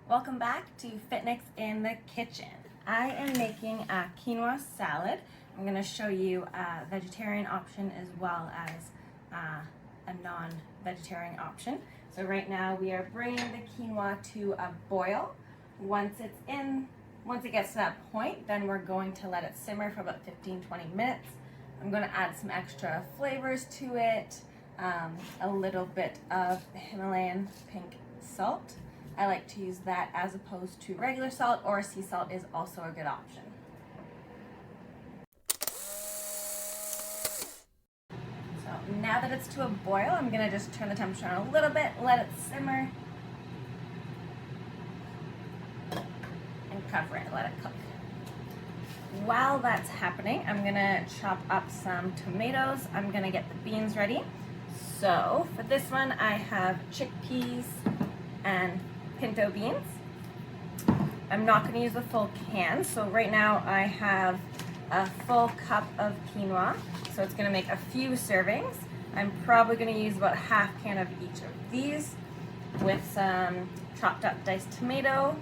Welcome back to Fitnixx in the kitchen. I am making a quinoa salad. I'm going to show you a vegetarian option as well as a non-vegetarian option. So right now we are bringing the quinoa to a boil. Once it gets to that point, then we're going to let it simmer for about 15-20 minutes. I'm going to add some extra flavors to it, a little bit of Himalayan pink salt. I like to use that as opposed to regular salt, or sea salt is also a good option. So now that it's to a boil, I'm going to just turn the temperature on a little bit, let it simmer, and cover it, let it cook. While that's happening, I'm going to chop up some tomatoes. I'm going to get the beans ready. So for this one, I have chickpeas and pinto beans. I'm not going to use a full can, so right now I have a full cup of quinoa, so it's going to make a few servings. I'm probably going to use about half can of each of these with some chopped up diced tomato,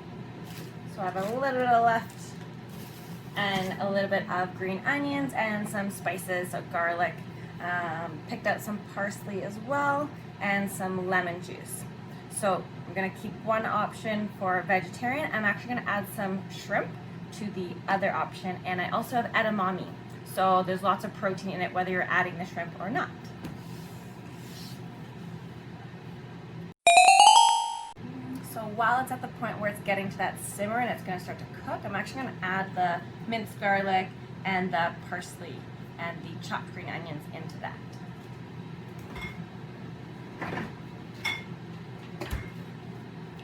so I have a little bit left, and a little bit of green onions and some spices, so garlic, picked out some parsley as well, and some lemon juice. So I'm going to keep one option for vegetarian. I'm actually going to add some shrimp to the other option, and I also have edamame. So there's lots of protein in it whether you're adding the shrimp or not. So while it's at the point where it's getting to that simmer and it's going to start to cook, I'm actually going to add the minced garlic and the parsley and the chopped green onions into that.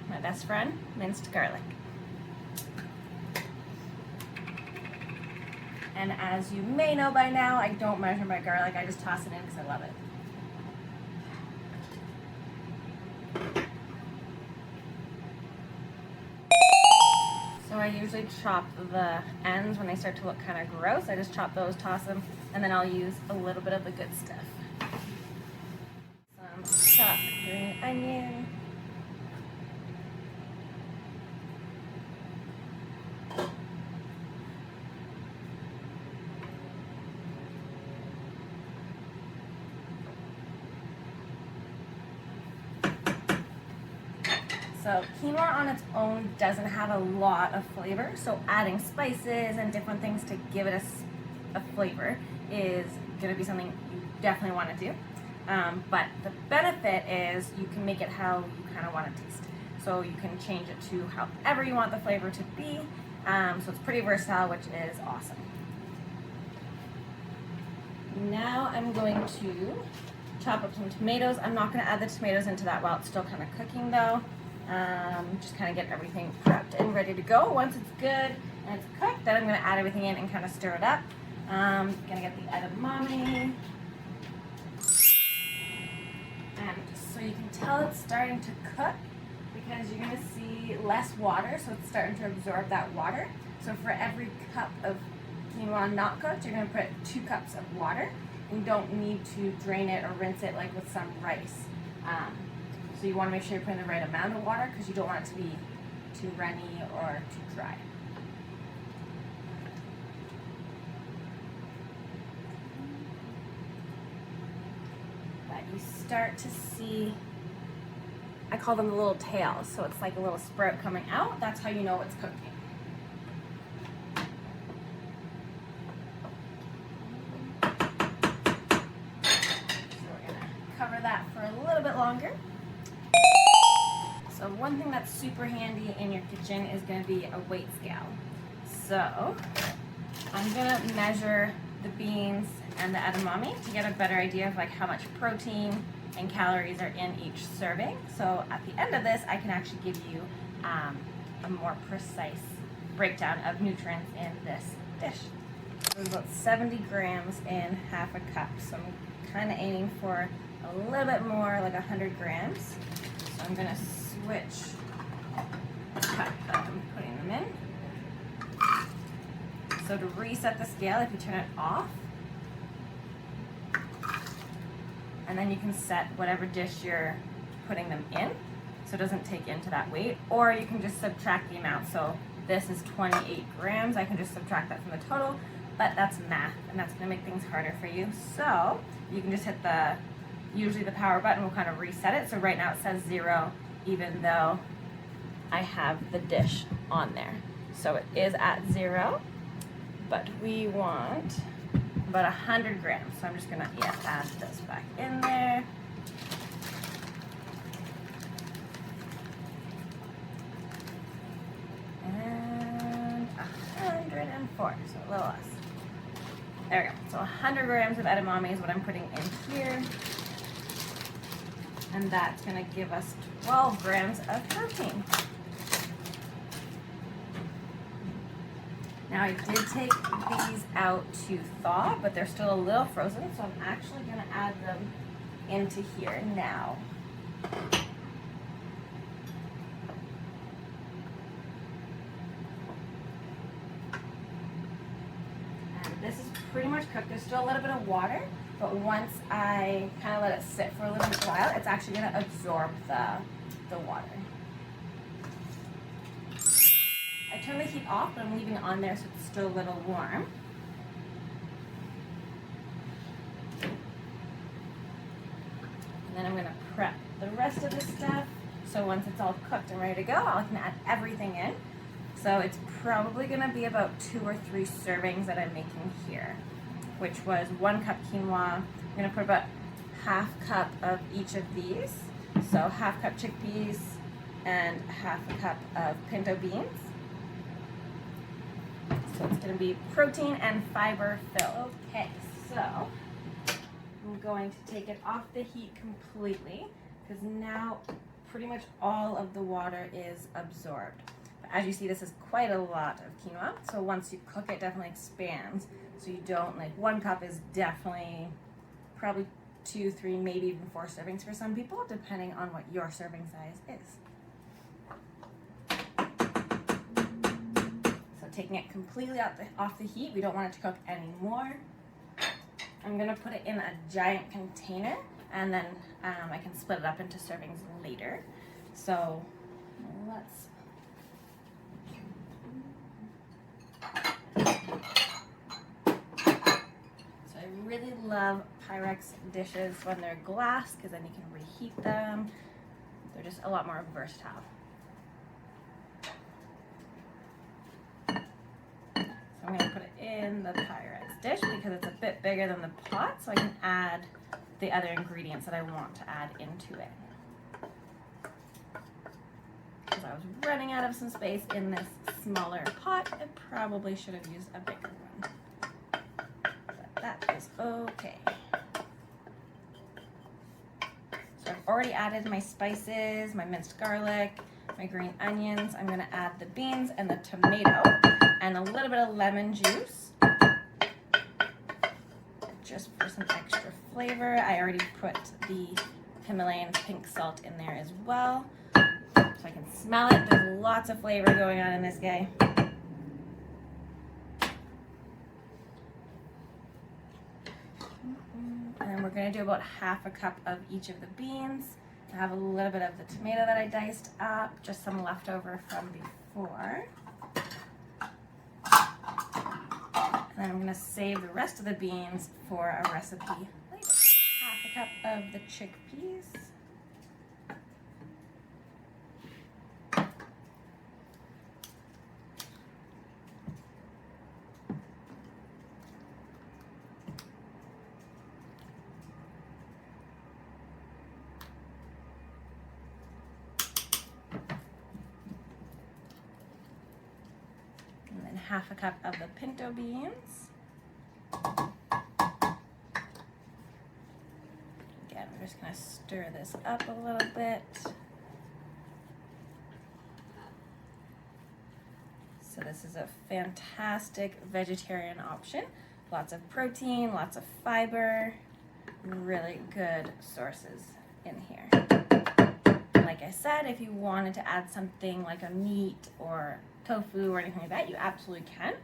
My best friend, minced garlic. And as you may know by now, I don't measure my garlic, I just toss it in because I love it. So I usually chop the ends when they start to look kind of gross. I just chop those, toss them, and then I'll use a little bit of the good stuff. Some chopped green onion. So quinoa on its own doesn't have a lot of flavor, so adding spices and different things to give it a flavor is going to be something you definitely want to do. But the benefit is you can make it how you kind of want to taste. So you can change it to however you want the flavor to be. So it's pretty versatile, which is awesome. Now I'm going to chop up some tomatoes. I'm not going to add the tomatoes into that while it's still kind of cooking though. Just kind of get everything prepped and ready to go. Once it's good and it's cooked, then I'm going to add everything in and kind of stir it up. Going to get the edamame. And so you can tell it's starting to cook because you're going to see less water, so it's starting to absorb that water. So for every cup of quinoa not cooked, you're going to put 2 cups of water. You don't need to drain it or rinse it like with some rice. So you want to make sure you're putting the right amount of water because you don't want it to be too runny or too dry. But you start to see, I call them the little tails, so it's like a little sprout coming out. That's how you know it's cooking. So we're going to cover that for a little bit longer. So one thing that's super handy in your kitchen is going to be a weight scale. So I'm going to measure the beans and the edamame to get a better idea of like how much protein and calories are in each serving. So at the end of this, I can actually give you a more precise breakdown of nutrients in this dish. There's about 70 grams in half a cup. So I'm kind of aiming for a little bit more, like 100 grams. So I'm going to switch the cup that I'm putting them in. So to reset the scale, if you turn it off, and then you can set whatever dish you're putting them in. so it doesn't take into that weight, or you can just subtract the amount. So this is 28 grams. I can just subtract that from the total, but that's math, and that's gonna make things harder for you. So you can just hit usually the power button will kind of reset it. So right now it says 0, even though I have the dish on there. So it is at 0, but we want about 100 grams. So I'm just gonna add this back in there. And 104, so a little less. There we go. So 100 grams of edamame is what I'm putting in here. And that's gonna give us 12 grams of protein. Now I did take these out to thaw, but they're still a little frozen, so I'm actually gonna add them into here now. And this is pretty much cooked. There's still a little bit of water, but once I kind of let it sit for a little bit while, it's actually gonna absorb the water. I turned the heat off, but I'm leaving it on there so it's still a little warm. And then I'm gonna prep the rest of the stuff. So once it's all cooked and ready to go, I can add everything in. So it's probably gonna be about 2 or 3 servings that I'm making here, which was 1 cup quinoa. I'm gonna put about ½ cup of each of these. So ½ cup chickpeas and ½ cup of pinto beans. So it's going to be protein and fiber filled. Okay, so I'm going to take it off the heat completely because now pretty much all of the water is absorbed. But as you see, this is quite a lot of quinoa. So once you cook it, definitely expands. So you don't, like 1 cup is definitely probably 2, 3, maybe even 4 servings for some people, depending on what your serving size is. Taking it completely off the heat. We don't want it to cook anymore. I'm gonna put it in a giant container, and then I can split it up into servings later. So let's. So I really love Pyrex dishes when they're glass because then you can reheat them. They're just a lot more versatile. I'm going to put it in the Pyrex dish because it's a bit bigger than the pot, so I can add the other ingredients that I want to add into it. Because I was running out of some space in this smaller pot, I probably should have used a bigger one. But that is okay. So I've already added my spices, my minced garlic, my green onions. I'm going to add the beans and the tomato and a little bit of lemon juice just for some extra flavor. I already put the Himalayan pink salt in there as well, so I can smell it. There's lots of flavor going on in this guy. And then we're going to do about ½ cup of each of the beans. I have a little bit of the tomato that I diced up, just some leftover from before. And then I'm going to save the rest of the beans for a recipe later. ½ cup of the chickpeas. And then ½ cup of the pinto beans. Again, we're just going to stir this up a little bit. So this is a fantastic vegetarian option. Lots of protein, lots of fiber, really good sources in here. Like I said, if you wanted to add something like a meat or tofu or anything like that, you absolutely can.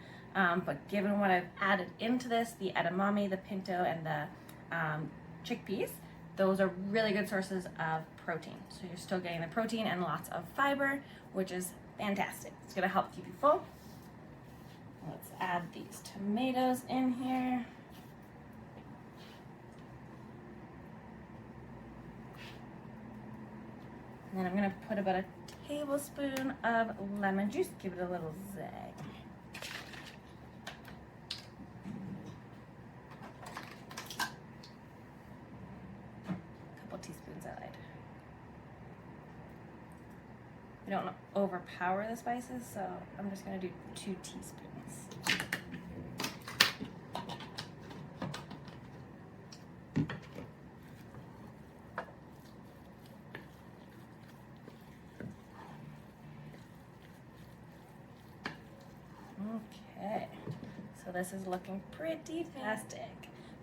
But given what I've added into this, the edamame, the pinto, and the chickpeas, those are really good sources of protein. So you're still getting the protein and lots of fiber, which is fantastic. It's gonna help keep you full. Let's add these tomatoes in here. And then I'm gonna put about a tablespoon of lemon juice, give it a little zag. A couple teaspoons I lied. I don't want to overpower the spices, so I'm just gonna do 2 teaspoons. Okay, so this is looking pretty fantastic.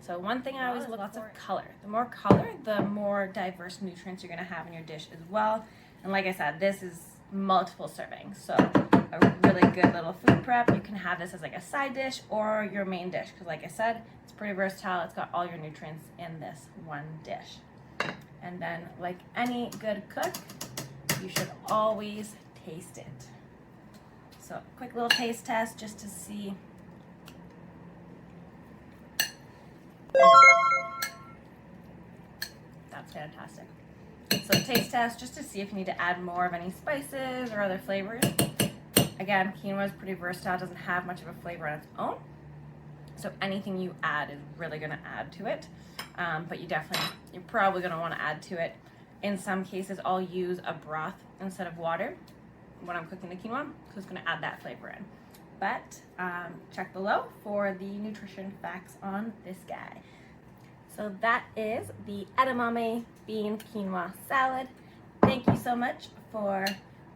So one thing I always look for is color. The more color, the more diverse nutrients you're gonna have in your dish as well. And like I said, this is multiple servings. So a really good little food prep. You can have this as like a side dish or your main dish. Because like I said, it's pretty versatile. It's got all your nutrients in this one dish. And then like any good cook, you should always taste it. So quick little taste test just to see. That's fantastic. So taste test just to see if you need to add more of any spices or other flavors. Again, quinoa is pretty versatile, doesn't have much of a flavor on its own. So anything you add is really gonna add to it. But you're probably gonna wanna add to it. In some cases, I'll use a broth instead of water when I'm cooking the quinoa, because it's gonna add that flavor in. But check below for the nutrition facts on this guy. So that is the edamame bean quinoa salad. Thank you so much for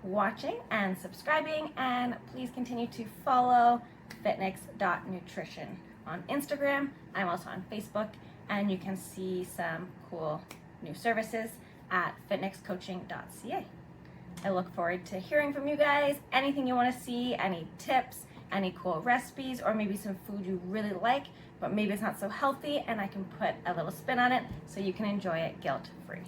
watching and subscribing, and please continue to follow fitnixx.nutrition on Instagram. I'm also on Facebook, and you can see some cool new services at fitnixxcoaching.ca. I look forward to hearing from you guys. Anything you want to see, any tips, any cool recipes, or maybe some food you really like, but maybe it's not so healthy, and I can put a little spin on it so you can enjoy it guilt-free.